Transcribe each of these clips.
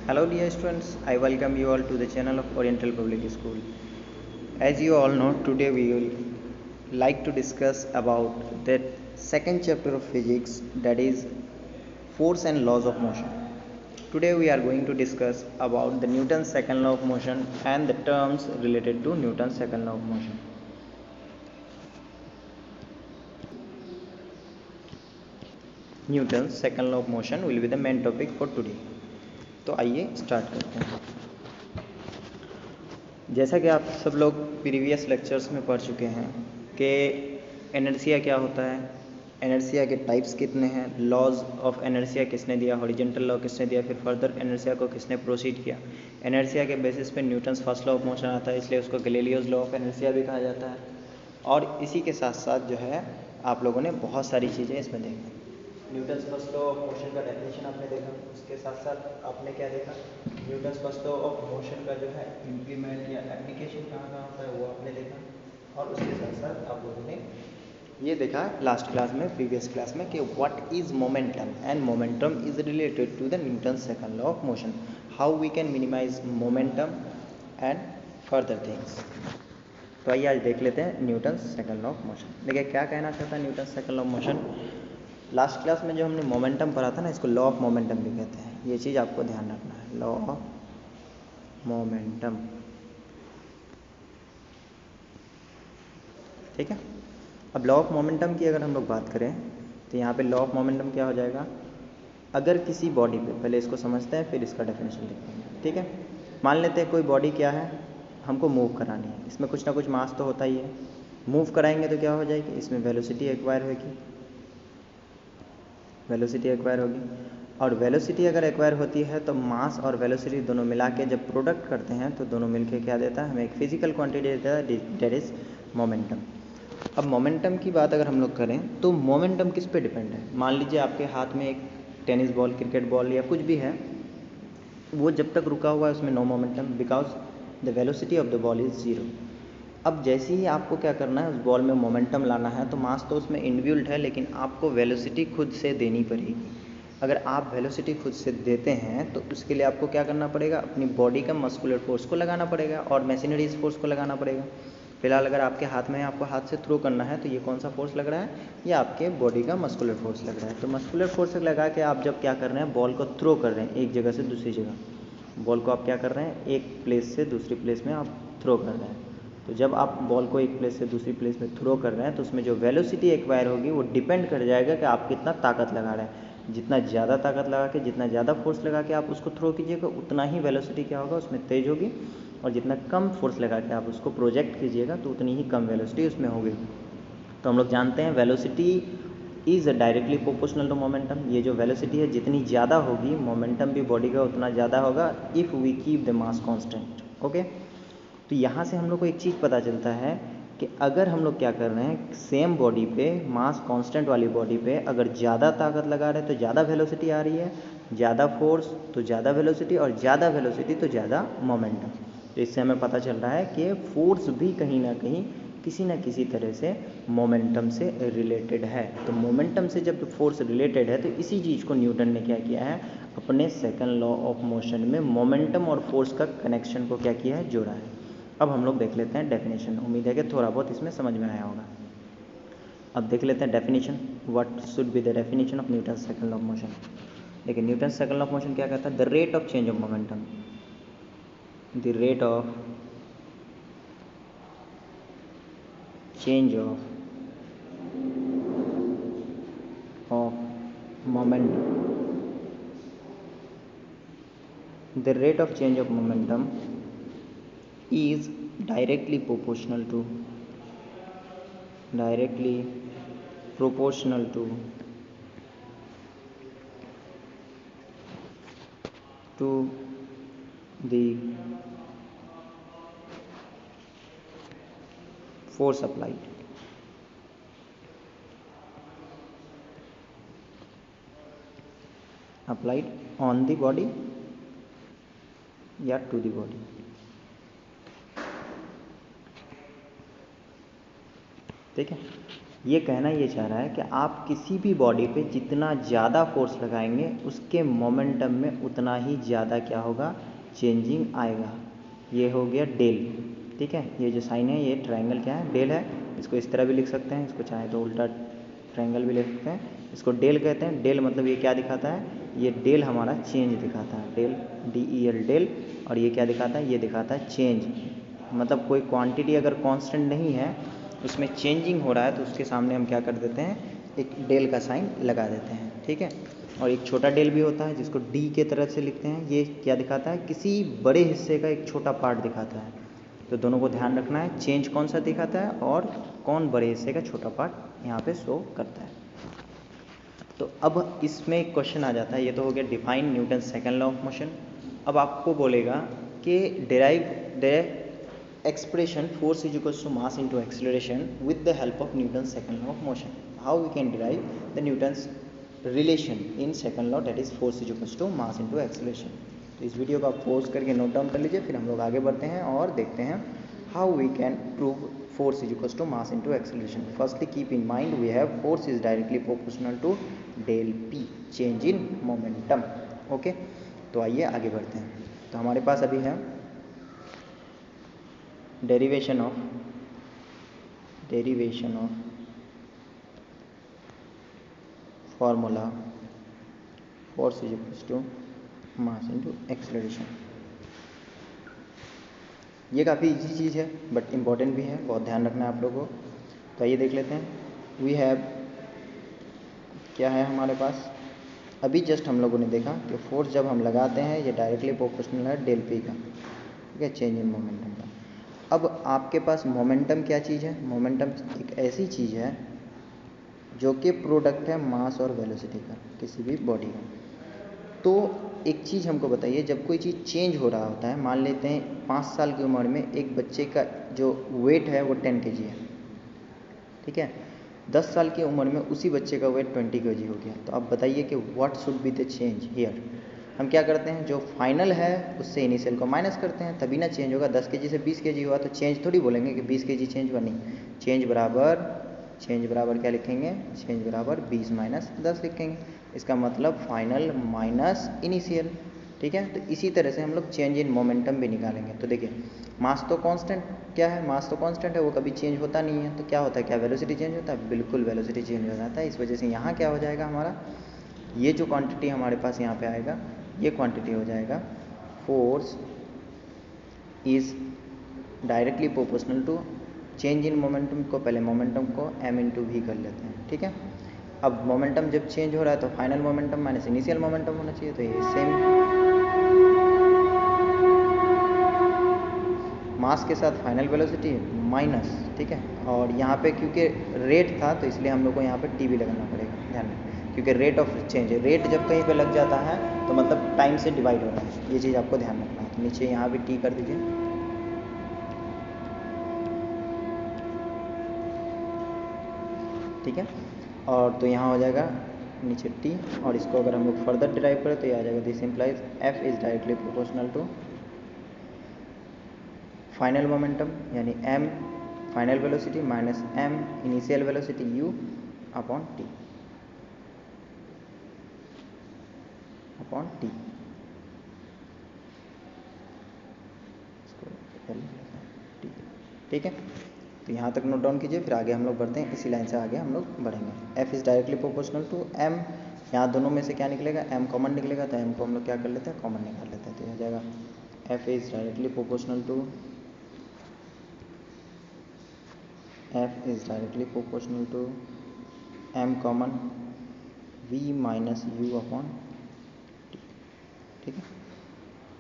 Hello dear students, I welcome you all to the channel of Oriental Public School. As you all know, today we will like to discuss about the second chapter of physics, that is force and laws of motion. Today we are going to discuss about the Newton's second law of motion and the terms related to Newton's second law of motion. Newton's second law of motion will be the main topic for today. तो आइए start करते हैं। जैसा कि आप सब लोग previous lectures में पढ़ चुके हैं कि इनर्शिया क्या होता है, इनर्शिया के टाइप्स कितने हैं, लॉज ऑफ इनर्शिया किसने दिया, हॉरिजॉन्टल लॉ किसने दिया, फिर फर्दर इनर्शिया को किसने प्रोसीड किया। इनर्शिया के बेसिस पे Newton's first law of motion आता है, इसलिए उसको गैलीलियोज लॉ ऑफ इनर्शिया भी कहा जाता है। और इसी के साथ साथ जो है आप लोगों ने बहुत सारी चीज़ें इसमें देखी। Newton's first law of motion का डेफिनेशन आपने देखा, उसके साथ साथ आपने क्या देखा, Newton's first law of motion का जो है इम्प्लीमेंट या एप्लीकेशन कहाँ कहाँ होता है वो आपने देखा। और उसके साथ साथ आप लोगों ने ये देखा लास्ट क्लास में, प्रीवियस क्लास में, कि what is momentum and momentum is related to the Newton's second law of motion, how we can minimise momentum and further things. तो आइए आज देख लेते हैं Newton's second law of motion. देखिए क्या कहना चाहता है Newton's second law of motion. Last class में जो हमने मोमेंटम पढ़ा था ना, इसको लॉ ऑफ मोमेंटम भी कहते हैं, ये चीज़ आपको ध्यान रखना है, लॉ ऑफ मोमेंटम। ठीक है। अब लॉ ऑफ मोमेंटम की अगर हम लोग बात करें तो यहाँ पे लॉ ऑफ मोमेंटम क्या हो जाएगा, अगर किसी बॉडी पे, पहले इसको समझते हैं फिर इसका डेफिनेशन देखेंगे। ठीक है। मान लेते हैं कोई बॉडी क्या है, हमको मूव करानी है, इसमें कुछ ना कुछ मास तो होता ही है। मूव कराएंगे तो क्या हो जाएगी, इसमें वेलोसिटी एक्वायर होगी, वेलोसिटी एक्वायर होगी। और वेलोसिटी अगर एक्वायर होती है तो मास और वेलोसिटी दोनों मिला के जब प्रोडक्ट करते हैं तो दोनों मिलके क्या देता है, हमें एक फिजिकल क्वांटिटी देता है, दैट इज मोमेंटम। अब मोमेंटम की बात अगर हम लोग करें तो मोमेंटम किस पे डिपेंड है। मान लीजिए आपके हाथ में एक टेनिस बॉल, क्रिकेट बॉल या कुछ भी है, वो जब तक रुका हुआ है उसमें no momentum, because the velocity of the ball is zero. अब जैसे ही आपको क्या करना है, उस बॉल में मोमेंटम लाना है, तो मास तो उसमें इनबिल्ट है, लेकिन आपको वेलोसिटी खुद से देनी पड़ेगी। अगर आप वेलोसिटी खुद से देते हैं तो उसके लिए आपको क्या करना पड़ेगा, अपनी बॉडी का मस्कुलर फोर्स को लगाना पड़ेगा और मशीनरीज फोर्स को लगाना पड़ेगा। फिलहाल अगर आपके हाथ में है, आपको हाथ से थ्रो करना है, तो ये कौन सा फोर्स लग रहा है, ये आपके बॉडी का मस्कुलर फोर्स लग रहा है। तो मस्कुलर फोर्स लगा के आप जब क्या कर रहे हैं, बॉल को थ्रो कर रहे हैं एक जगह से दूसरी जगह, बॉल को आप क्या कर रहे हैं, एक प्लेस से दूसरी प्लेस में आप थ्रो कर रहे हैं। तो जब आप बॉल को एक प्लेस से दूसरी प्लेस में थ्रो कर रहे हैं तो उसमें जो वेलोसिटी एक्वायर होगी वो डिपेंड कर जाएगा कि आप कितना ताकत लगा रहे हैं। जितना ज़्यादा ताकत लगा के, जितना ज़्यादा फोर्स लगा के आप उसको थ्रो कीजिएगा, उतना ही वेलोसिटी क्या होगा, उसमें तेज होगी। और जितना कम फोर्स लगा के आप उसको प्रोजेक्ट कीजिएगा तो उतनी ही कम वेलोसिटी उसमें होगी। तो हम लोग जानते हैं velocity is directly proportional to momentum. ये जो वेलोसिटी है जितनी ज़्यादा होगी, मोमेंटम भी बॉडी का उतना ज़्यादा होगा, if we keep the mass constant. Okay. तो यहाँ से हम लोग को एक चीज़ पता चलता है कि अगर हम लोग क्या कर रहे हैं, सेम बॉडी पे, मास कांस्टेंट वाली बॉडी पे अगर ज़्यादा ताकत लगा रहे हैं तो ज़्यादा वेलोसिटी आ रही है, ज़्यादा फोर्स तो ज़्यादा वेलोसिटी, और ज़्यादा वेलोसिटी तो ज़्यादा मोमेंटम। तो इससे हमें पता चल रहा है कि फोर्स भी कहीं ना कहीं किसी न किसी तरह से मोमेंटम से रिलेटेड है। तो मोमेंटम से जब फोर्स रिलेटेड है तो इसी चीज़ को न्यूटन ने क्या किया है, अपने सेकंड लॉ ऑफ मोशन में मोमेंटम और फोर्स का कनेक्शन को क्या किया है, जोड़ा है। अब हम लोग देख लेते हैं डेफिनेशन, उम्मीद है कि थोड़ा बहुत इसमें समझ में आया होगा। अब देख लेते हैं definition, what should be the definition of Newton second law of motion. देखिए Newton second law of motion क्या कहता है, the rate of change of momentum, the rate of change of momentum, the rate of change of momentum is directly proportional to to the force applied on the body या to the body। ठीक है। ये कहना ये चाह रहा है कि आप किसी भी बॉडी पे जितना ज़्यादा फोर्स लगाएंगे उसके मोमेंटम में उतना ही ज़्यादा क्या होगा, चेंजिंग आएगा। ये हो गया डेल, ठीक है। ये जो साइन है ये ट्रायंगल क्या है, डेल है। इसको इस तरह भी लिख सकते हैं, इसको चाहे तो उल्टा ट्रायंगल भी लिख सकते हैं। इसको डेल कहते हैं। डेल मतलब ये क्या दिखाता है, ये डेल हमारा चेंज दिखाता है, डेल DEL डेल। और ये क्या दिखाता है, ये दिखाता है चेंज। मतलब कोई क्वांटिटी अगर कांस्टेंट नहीं है उसमें चेंजिंग हो रहा है तो उसके सामने हम क्या कर देते हैं, एक डेल का साइन लगा देते हैं, ठीक है। और एक छोटा डेल भी होता है जिसको D के तरह से लिखते हैं। ये क्या दिखाता है, किसी बड़े हिस्से का एक छोटा पार्ट दिखाता है। तो दोनों को ध्यान रखना है, चेंज कौन सा दिखाता है और कौन बड़े हिस्से का छोटा पार्ट यहाँ पे शो करता है। तो अब इसमें एक क्वेश्चन आ जाता है, ये तो हो गया define Newton second law of motion. अब आपको बोलेगा कि derive the expression force is equals to mass into acceleration with the help of Newton's second law of motion. How we can derive the Newton's relation in second law, that is force is equals to mass into acceleration. तो इस video को आप pause करके note down कर लीजिए, फिर हम लोग आगे बढ़ते हैं और देखते हैं how we can prove force is equals to mass into acceleration. Firstly keep in mind we have force is directly proportional to del P, change in momentum. Okay, तो आइए आगे बढ़ते हैं। तो हमारे पास अभी है derivation of formula force is equals to mass into acceleration। ये काफ़ी इजी चीज़ है बट इम्पॉर्टेंट भी है, बहुत ध्यान रखना है आप लोगों को। तो आइए देख लेते हैं। वी हैव क्या है हमारे पास, अभी जस्ट हम लोगों ने देखा कि फोर्स जब हम लगाते हैं ये डायरेक्टली प्रोपोर्शनल है डेल P का, ठीक है, चेंज इन मोमेंटम का। अब आपके पास मोमेंटम क्या चीज़ है, मोमेंटम एक ऐसी चीज़ है जो कि प्रोडक्ट है मास और वेलोसिटी का, किसी भी बॉडी का। तो एक चीज़ हमको बताइए, जब कोई चीज़ चेंज हो रहा होता है, मान लेते हैं 5 साल की उम्र में एक बच्चे का जो वेट है वो 10 kg है, ठीक है। 10 साल की उम्र में उसी बच्चे का वेट 20 kg हो गया। तो आप बताइए कि what should be the change here. हम क्या करते हैं, जो फाइनल है उससे इनिशियल को माइनस करते हैं, तभी ना चेंज होगा। 10 kg से 20 kg हुआ तो चेंज थोड़ी बोलेंगे कि 20 kg चेंज हुआ, नहीं। चेंज बराबर क्या लिखेंगे, चेंज बराबर 20 माइनस 10 लिखेंगे। इसका मतलब फाइनल माइनस इनिशियल, ठीक है। तो इसी तरह से हम लोग चेंज इन मोमेंटम भी निकालेंगे। तो देखिए मास तो कांस्टेंट क्या है, मास तो कांस्टेंट है, वो कभी चेंज होता नहीं है। तो क्या होता है, क्या वेलोसिटी चेंज होता है, बिल्कुल वेलोसिटी चेंज हो जाता है। इस वजह से यहाँ क्या हो जाएगा हमारा, ये जो क्वांटिटी हमारे पास यहाँ पे आएगा ये क्वांटिटी हो जाएगा force is directly proportional to change in momentum को, पहले मोमेंटम को m इंटू वी कर लेते हैं, ठीक है। अब मोमेंटम जब चेंज हो रहा है तो final momentum minus initial momentum होना चाहिए। तो ये सेम मास के साथ फाइनल वेलोसिटी माइनस, ठीक है। और यहाँ पे क्योंकि रेट था तो इसलिए हम लोग को यहाँ पे टी भी लगाना पड़ेगा, ध्यान रखें, क्योंकि रेट ऑफ चेंज है। रेट जब कहीं पे लग जाता है तो मतलब टाइम से डिवाइड हो रहा है, ये चीज़ आपको ध्यान रखना है। तो नीचे यहाँ भी टी कर दीजिए, ठीक है। और तो यहाँ हो जाएगा नीचे टी, और इसको अगर हम लोग फर्दर डिराइव करें तो ये आ जाएगा this implies F is directly proportional to final momentum यानी m final velocity minus m initial velocity u upon T ठीक है। तो यहाँ तक नोट डाउन कीजिए, फिर आगे हम लोग बढ़ते हैं, इसी लाइन से आगे हम लोग बढ़ेंगे। f is directly proportional to m, यहाँ दोनों में से क्या निकलेगा, m कॉमन निकलेगा, तो m को हम लोग क्या कर लेते हैं, कॉमन निकाल लेते हैं। तो हो जाएगा f is directly proportional to m common v minus u upon T, ठीक है।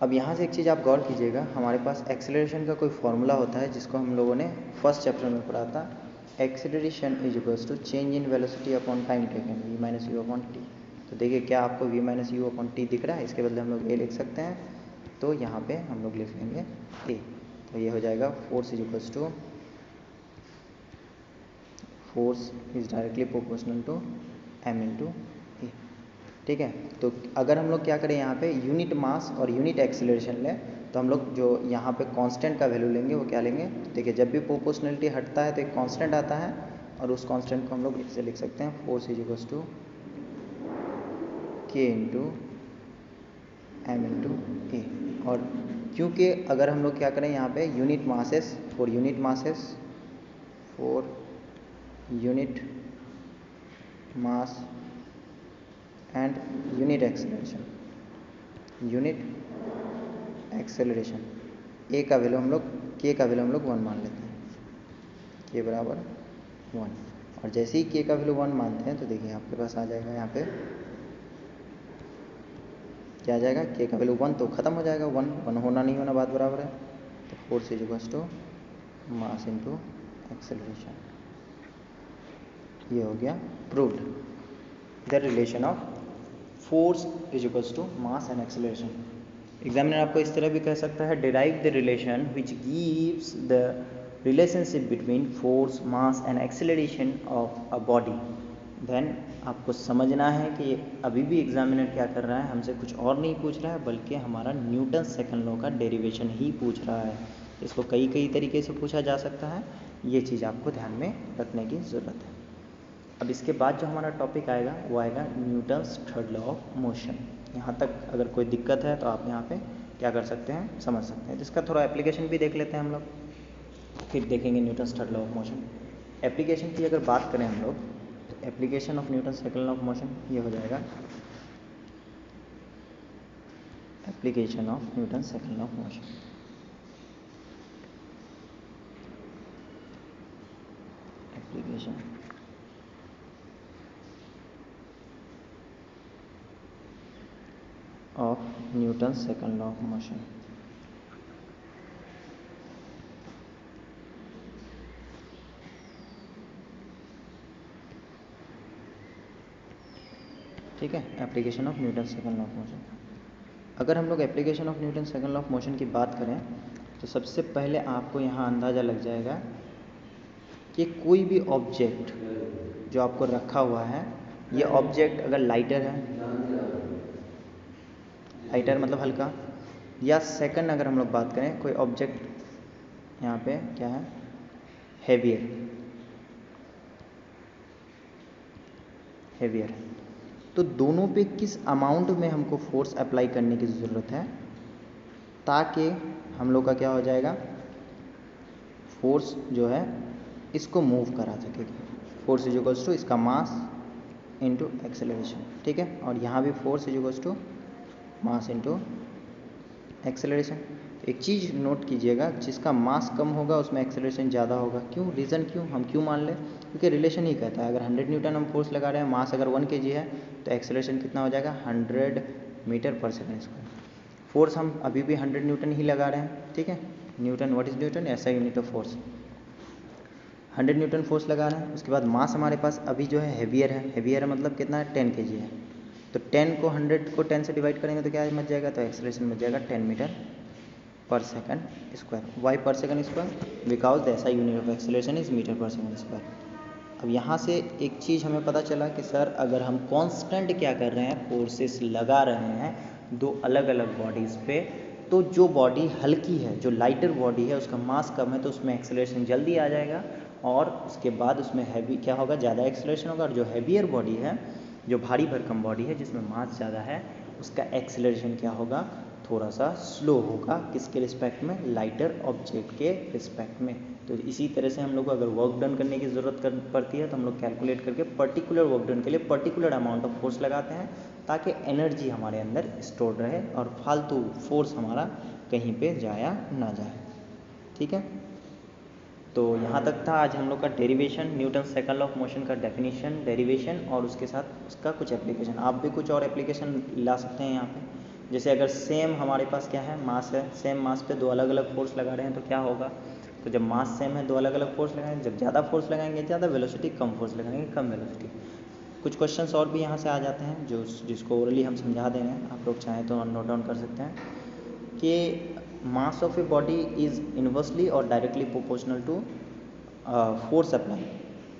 अब यहाँ से एक चीज़ आप गौर कीजिएगा, हमारे पास एक्सेलरेशन का कोई फॉर्मूला होता है जिसको हम लोगों ने फर्स्ट चैप्टर में पढ़ा था। Acceleration is equals to change in velocity upon time taken v minus u upon T. तो देखिए क्या आपको v minus u upon T दिख रहा है, इसके बदले हम लोग a लिख सकते हैं, तो यहाँ पे हम लोग लिख लेंगे a। तो ये हो जाएगा force is equals to force is directly proportional to m into A, ठीक है। तो अगर हम लोग क्या करें, यहाँ पे यूनिट मास और यूनिट एक्सीलरेशन लें तो हम लोग जो यहाँ पे कांस्टेंट का वैल्यू लेंगे वो क्या लेंगे, देखिए जब भी प्रोपोर्शनलिटी हटता है तो एक कांस्टेंट आता है, और उस कांस्टेंट को हम लोग ऐसे लिख सकते हैं, force is equals to K into M into A. और क्योंकि अगर हम लोग क्या करें यहाँ पे unit masses, for unit mass and unit acceleration, A का वैल्यू हम लोग, के का वैल्यू हम लोग 1 मान लेते हैं, के बराबर 1। और जैसे ही के का वैल्यू 1 मानते हैं तो देखिए आपके पास आ जाएगा यहाँ पे क्या आ जाएगा, के का वैल्यू 1 तो ख़त्म हो जाएगा, 1 होना नहीं होना बात बराबर है। तो force is equals to mass into acceleration, ये हो गया proved the relation of force is equals to mass and acceleration. Examiner आपको इस तरह भी कह सकता है, derive the relation which gives the relationship between force, mass and acceleration of a body. Then आपको समझना है कि अभी भी एग्जामिनर क्या कर रहा है, हमसे कुछ और नहीं पूछ रहा है बल्कि हमारा न्यूटन सेकंड लॉ का डेरिवेशन ही पूछ रहा है। इसको कई तरीके से पूछा जा सकता है, ये चीज़ आपको ध्यान में रखने की ज़रूरत है। अब इसके बाद जो हमारा टॉपिक आएगा वो आएगा Newton's third law of motion. यहाँ तक अगर कोई दिक्कत है तो आप यहाँ पे क्या कर सकते हैं, समझ सकते हैं। जिसका थोड़ा एप्लीकेशन भी देख लेते हैं हम लोग, फिर देखेंगे Newton's third law of motion. Application की अगर बात करें हम लोग तो application of Newton's second law of motion ये हो जाएगा, application of Newton's second law of motion. Application of Newton's second law of motion। ठीक है, application of Newton second law of motion. अगर हम लोग application of Newton second law of motion की बात करें तो सबसे पहले आपको यहाँ अंदाज़ा लग जाएगा कि कोई भी ऑब्जेक्ट जो आपको रखा हुआ है, ये ऑब्जेक्ट अगर लाइटर है, लाइटर मतलब हल्का, या सेकंड अगर हम लोग बात करें कोई ऑब्जेक्ट यहाँ पे क्या है, हेवियर, तो दोनों पे किस अमाउंट में हमको फोर्स अप्लाई करने की ज़रूरत है ताकि हम लोग का क्या हो जाएगा, फोर्स जो है इसको मूव करा सकेगा। फोर्स इज इक्वल्स टू इसका मास इंटू एक्सेलरेशन। ठीक है, और यहाँ भी force is equals to mass into acceleration. एक चीज़ नोट कीजिएगा, जिसका मास कम होगा उसमें एक्सेलरेशन ज़्यादा होगा। क्यों, रीज़न क्यों, हम क्यों मान लें, क्योंकि रिलेशन ही कहता है अगर 100 न्यूटन हम फोर्स लगा रहे हैं, मास अगर 1 kg है तो एक्सेलरेशन कितना हो जाएगा, 100 मीटर पर सेकेंड स्क्वायर। फोर्स हम अभी भी 100 न्यूटन ही लगा रहे हैं। ठीक है, न्यूटन, व्हाट इज न्यूटन, ऐसा unit of force. 100 Newton force लगा रहे हैं, उसके बाद मास हमारे पास अभी जो है हेवियर है, हेवियर है मतलब कितना है, 10 kg है। तो 10 को 100 को 10 से डिवाइड करेंगे तो क्या मच जाएगा, तो एक्सेलरेशन मच जाएगा 10 metre per second square. Why per second square, because the ऐसा unit of acceleration is metre per second square. अब यहाँ से एक चीज़ हमें पता चला कि सर अगर हम कांस्टेंट क्या कर रहे हैं, फोर्सेस लगा रहे हैं दो अलग अलग बॉडीज़ पे, तो जो बॉडी हल्की है, जो लाइटर बॉडी है, उसका मास कम है तो उसमें एक्सेलरेशन जल्दी आ जाएगा, और उसके बाद उसमें हैवी क्या होगा, ज़्यादा एक्सेलरेशन होगा। और जो हैवियर बॉडी है, जो भारी भरकम बॉडी है जिसमें मास ज़्यादा है, उसका एक्सेलरेशन क्या होगा, थोड़ा सा स्लो होगा। किसके रिस्पेक्ट में, लाइटर ऑब्जेक्ट के रिस्पेक्ट में। तो इसी तरह से हम लोग को अगर वर्क डन करने की ज़रूरत पड़ती है तो हम लोग कैलकुलेट करके पर्टिकुलर वर्क डन के लिए पर्टिकुलर अमाउंट ऑफ फोर्स लगाते हैं ताकि एनर्जी हमारे अंदर स्टोर रहे और फालतू फोर्स हमारा कहीं पे जाया ना जाए। ठीक है, तो यहाँ तक था आज हम लोग का derivation, Newton second law of motion का डेफिनेशन, डेरिवेशन और उसके साथ उसका कुछ एप्लीकेशन। आप भी कुछ और एप्लीकेशन ला सकते हैं यहाँ पे। जैसे अगर सेम हमारे पास क्या है, मास है, सेम मास पे दो अलग अलग फोर्स लगा रहे हैं तो क्या होगा, तो जब मास सेम है दो अलग अलग फोर्स लगाएंगे, जब ज़्यादा फोर्स लगाएंगे ज़्यादा वेलोसिटी, कम फोर्स लगाएंगे कम वेलोसिटी। कुछ क्वेश्चंस और भी यहाँ से आ जाते हैं जो जिसको ओरली हम समझा दे रहे हैं, आप लोग चाहें तो नोट डाउन कर सकते हैं कि mass of a body is inversely और directly proportional to force apply.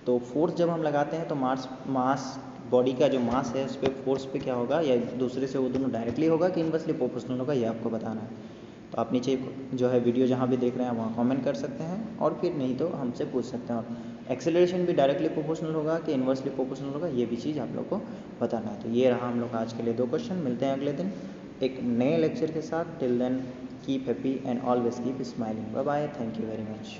तो फोर्स जब हम लगाते हैं तो मास बॉडी का जो मास है उस पर फोर्स पे क्या होगा, या दूसरे से वो दोनों डायरेक्टली होगा कि इन्वर्सली प्रोपोर्शनल होगा, ये आपको बताना है। तो आप नीचे जो है वीडियो जहाँ भी देख रहे हैं वहाँ कमेंट कर सकते हैं, और फिर नहीं तो हमसे पूछ सकते हैं। और एक्सेलरेशन भी डायरेक्टली प्रोपोर्शनल होगा कि इन्वर्सली प्रोपोर्शनल होगा, ये भी चीज़ आप लोग को बताना है। तो ये रहा हम लोग का आज के लिए 2 क्वेश्चन। मिलते हैं अगले दिन एक नए लेक्चर के साथ। Till then keep happy and always keep smiling. Bye bye, thank you very much.